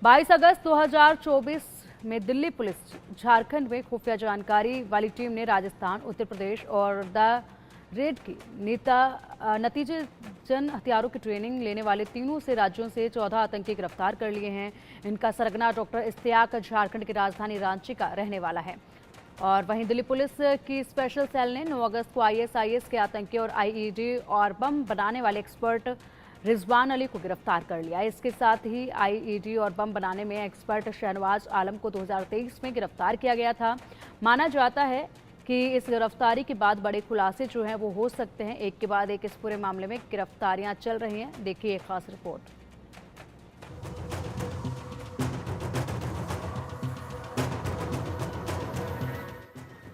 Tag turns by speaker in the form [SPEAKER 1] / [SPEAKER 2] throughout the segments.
[SPEAKER 1] 22 अगस्त 2024 में दिल्ली पुलिस झारखंड में खुफिया जानकारी वाली टीम ने राजस्थान, उत्तर प्रदेश और द रेड की नतीजन हथियारों की ट्रेनिंग लेने वाले तीनों से राज्यों से 14 आतंकी गिरफ्तार कर लिए हैं। इनका सरगना डॉक्टर इश्तियाक झारखंड की राजधानी रांची का रहने वाला है। और वहीं दिल्ली पुलिस की स्पेशल सेल ने 9 अगस्त को आईएसआईएस के आतंकी और आईईडी और बम बनाने वाले एक्सपर्ट रिजवान अली को गिरफ्तार कर लिया। इसके साथ ही आईईडी और बम बनाने में एक्सपर्ट शहनवाज आलम को 2023 में गिरफ्तार किया गया था। माना जाता है कि इस गिरफ्तारी के बाद बड़े खुलासे जो हैं वो हो सकते हैं। एक के बाद एक इस पूरे मामले में गिरफ्तारियां चल रही हैं। देखिए एक खास रिपोर्ट।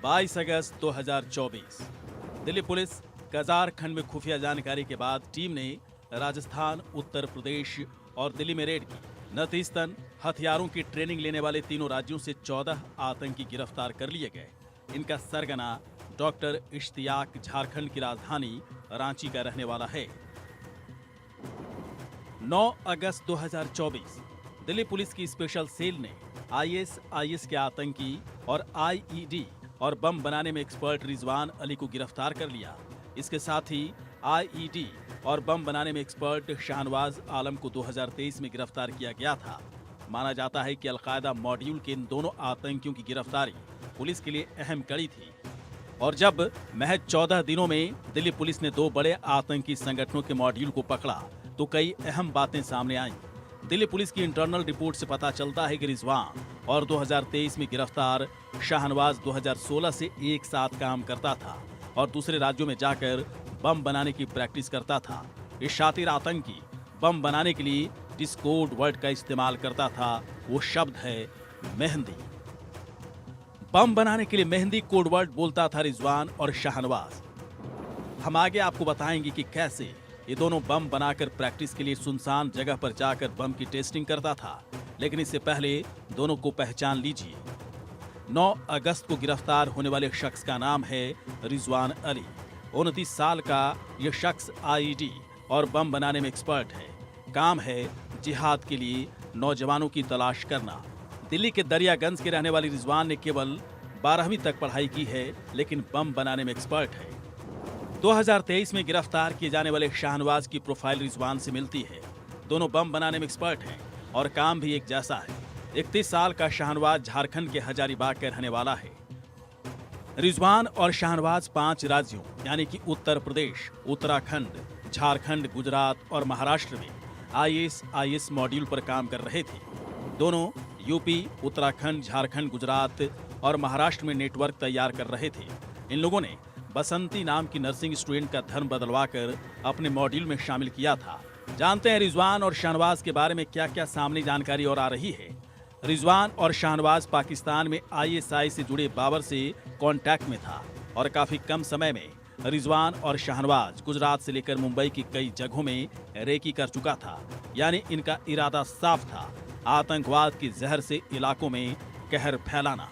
[SPEAKER 2] बाईस अगस्त 2024 दिल्ली पुलिस झारखंड में खुफिया जानकारी के बाद टीम ने राजस्थान, उत्तर प्रदेश और दिल्ली में रेड की। नतीजतन हथियारों की ट्रेनिंग लेने वाले तीनों राज्यों से 14 आतंकी गिरफ्तार कर लिए गए। इनका सरगना डॉक्टर इश्तियाक झारखंड की राजधानी रांची का रहने वाला है। 9 अगस्त 2024 दिल्ली पुलिस की स्पेशल सेल ने आईएसआईएस के आतंकी और आईईडी और बम बनाने में एक्सपर्ट रिजवान अली को गिरफ्तार कर लिया। इसके साथ ही आईईडी और बम बनाने में एक्सपर्ट शहनवाज आलम को 2023 में गिरफ्तार किया गया था। माना जाता है कि अलकायदा मॉड्यूल के इन दोनों आतंकियों की गिरफ्तारी पुलिस के लिए अहम कड़ी थी। और जब महज 14 दिनों में दिल्ली पुलिस ने 2 बड़े आतंकी संगठनों के मॉड्यूल को पकड़ा तो कई अहम बातें सामने आईं। दिल्ली पुलिस की इंटरनल रिपोर्ट से पता चलता है कि रिजवान और 2023 में गिरफ्तार शहनवाज 2016 से एक साथ काम करता था और दूसरे राज्यों में जाकर बम बनाने की प्रैक्टिस करता था। इस शातिर आतंकी बम बनाने के लिए जिस कोड वर्ड का इस्तेमाल करता था वो शब्द है मेहंदी। बम बनाने के लिए मेहंदी कोड वर्ड बोलता था रिजवान और शहनवाज। हम आगे आपको बताएंगे कि कैसे ये दोनों बम बनाकर प्रैक्टिस के लिए सुनसान जगह पर जाकर बम की टेस्टिंग करता था। लेकिन इससे पहले दोनों को पहचान लीजिए। 9 अगस्त को गिरफ्तार होने वाले शख्स का नाम है रिजवान अली। 29 साल का यह शख्स आईईडी और बम बनाने में एक्सपर्ट है। काम है जिहाद के लिए नौजवानों की तलाश करना। दिल्ली के दरियागंज के रहने वाले रिजवान ने केवल 12वीं तक पढ़ाई की है, लेकिन बम बनाने में एक्सपर्ट है। 2023 में गिरफ्तार किए जाने वाले शहनवाज की प्रोफाइल रिजवान से मिलती है। दोनों बम बनाने में एक्सपर्ट हैं और काम भी एक जैसा है। 31 साल का शहनवाज झारखंड के हजारीबाग का रहने वाला है। रिजवान और शहनवाज 5 राज्यों यानी कि उत्तर प्रदेश, उत्तराखंड, झारखंड, गुजरात और महाराष्ट्र में आईएसआईएस मॉड्यूल पर काम कर रहे थे। दोनों यूपी, उत्तराखंड, झारखंड, गुजरात और महाराष्ट्र में नेटवर्क तैयार कर रहे थे। इन लोगों ने बसंती नाम की नर्सिंग स्टूडेंट का धर्म बदलवाकर अपने मॉड्यूल में शामिल किया था। जानते हैं रिजवान और शहनवाज के बारे में क्या क्या सामने जानकारी और आ रही है। रिजवान और शहनवाज पाकिस्तान में आईएसआई से जुड़े बाबर से कांटेक्ट में था और काफी कम समय में रिजवान और शहनवाज गुजरात से लेकर मुंबई की कई जगहों में रेकी कर चुका था। यानी इनका इरादा साफ था, आतंकवाद की जहर से इलाकों में कहर फैलाना।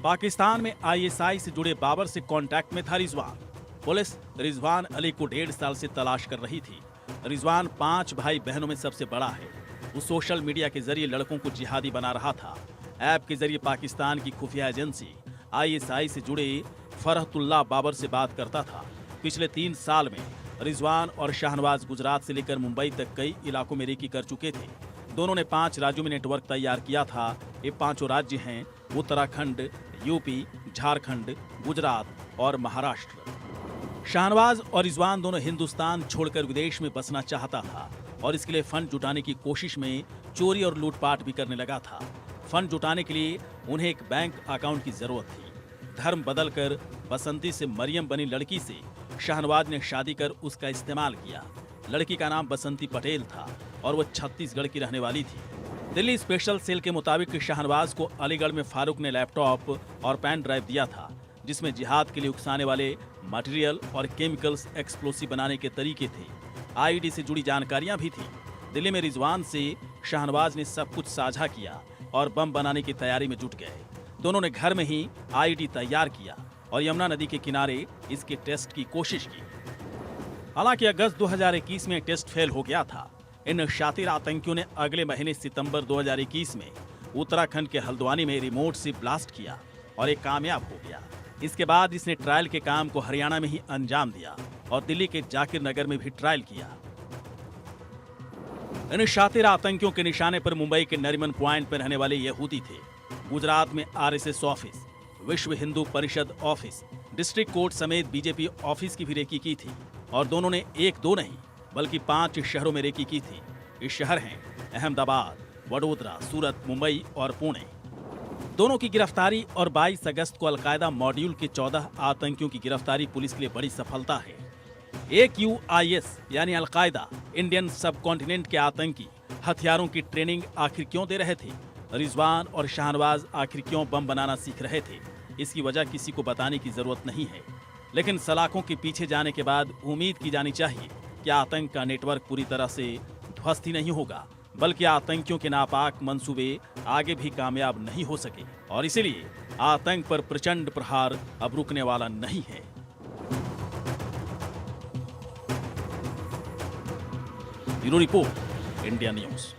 [SPEAKER 2] पाकिस्तान में आईएसआई से जुड़े बाबर से कांटेक्ट में था रिजवान। पुलिस रिजवान अली को 1.5 साल से तलाश कर रही थी। रिजवान 5 भाई बहनों में सबसे बड़ा है। वो सोशल मीडिया के जरिए लड़कों को जिहादी बना रहा था। ऐप के जरिए पाकिस्तान की खुफिया एजेंसी आईएसआई से जुड़े फरहतुल्लाह बाबर से बात करता था। पिछले 3 साल में रिजवान और शहनवाज गुजरात से लेकर मुंबई तक कई इलाकों में रेकी कर चुके थे। दोनों ने 5 राज्यों में नेटवर्क तैयार किया था। ये 5 राज्य हैं उत्तराखंड, यूपी, झारखंड, गुजरात और महाराष्ट्र। शहनवाज और रिजवान दोनों हिंदुस्तान छोड़कर विदेश में बसना चाहता था और इसके लिए फंड जुटाने की कोशिश में चोरी और लूटपाट भी करने लगा था। फंड जुटाने के लिए उन्हें एक बैंक अकाउंट की जरूरत थी। धर्म बदलकर बसंती से मरियम बनी लड़की से शहनवाज ने शादी कर उसका इस्तेमाल किया। लड़की का नाम बसंती पटेल था और वो छत्तीसगढ़ की रहने वाली थी। दिल्ली स्पेशल सेल के मुताबिक शहनवाज को अलीगढ़ में फारूक ने लैपटॉप और पेन ड्राइव दिया था, जिसमें जिहाद के लिए उकसाने वाले मटेरियल और केमिकल्स एक्सप्लोसिव बनाने के तरीके थे। आईईडी से जुड़ी जानकारियां भी थी। दिल्ली में रिजवान से शहनवाज ने सब कुछ साझा किया और बम बनाने की तैयारी में जुट गए। दोनों ने घर में ही आईईडी तैयार किया और यमुना नदी के किनारे इसके टेस्ट की कोशिश की। हालांकि अगस्त 2021 में टेस्ट फेल हो गया था। इन शातिर आतंकियों ने अगले महीने सितंबर 2021 में उत्तराखंड के हल्द्वानी में रिमोट से ब्लास्ट किया और एक कामयाब हो गया। इसके बाद इसने ट्रायल के काम को हरियाणा में ही अंजाम दिया और दिल्ली के जाकिर नगर में भी ट्रायल किया। इन शातिर आतंकियों के निशाने पर मुंबई के नरीमन पॉइंट पर रहने वाले यहूदी थे। गुजरात में आरएसएस ऑफिस, विश्व Hindu Parishad office, district court समेत बीजेपी ऑफिस की भी रेकी की थी और दोनों ने 1-2 नहीं बल्कि 5 शहरों में रेकी की थी। ये शहर हैं अहमदाबाद, वडोदरा, सूरत, मुंबई और पुणे। दोनों की गिरफ्तारी और 22 अगस्त को अलकायदा मॉड्यूल के 14 आतंकियों की गिरफ्तारी पुलिस के लिए बड़ी सफलता है। AQIS यानी अलकायदा इंडियन सब कॉन्टिनेंट के आतंकी हथियारों की ट्रेनिंग आखिर क्यों दे रहे थे? रिजवान और शाहनवाज आखिर क्यों बम बनाना सीख रहे थे? इसकी वजह किसी को बताने की जरूरत नहीं है, लेकिन सलाखों के पीछे जाने के बाद उम्मीद की जानी चाहिए कि आतंक का नेटवर्क पूरी तरह से ध्वस्त ही नहीं होगा, बल्कि आतंकियों के नापाक मंसूबे आगे भी कामयाब नहीं हो सके और इसीलिए आतंक पर प्रचंड प्रहार अब रुकने वाला नहीं है। Bureau report, India news.